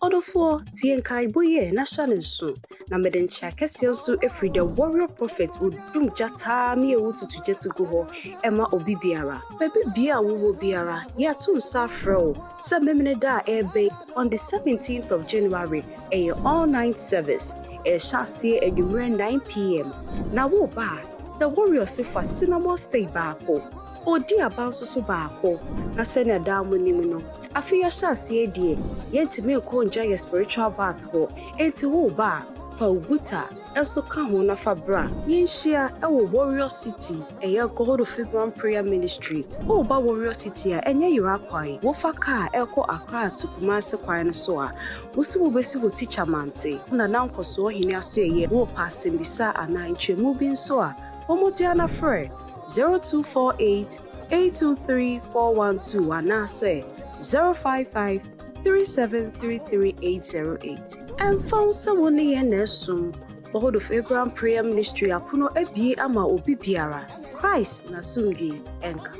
Odofo Tienkai Boye National Su na Medencha Kesiansu Efri the warrior prophet would dum jata mi ewutu to jetugo Emma Obibiara. Baby Bia wo biara ya tun safro sa memene da ebe on the 17th of January a all night service e shasi e 9 p.m. Na wo ba the warriors for cinnamon stay baako odi abansusu baako na sene da munim no afia shasi edie yentime nkonja ye spiritual bath ho enti wo ba fa uguta enso ka ho na fa bra yenhia ewo warrior city eya God of Abraham prayer ministry wo ba warrior city a enye yira kwai wo fa ka eko Accra to Kumasi kwai no so a wo si wo besi wo teacher mante na nankoso hini aso eye wo pass mbisa ana ntwemu bi nso a Omotiana Frey 0248-823-412 anase 055-3733-808. And found someone in Nesum, God of Abraham Prayer Ministry apuno ebie ama obi biara. Christ na sumdi enka.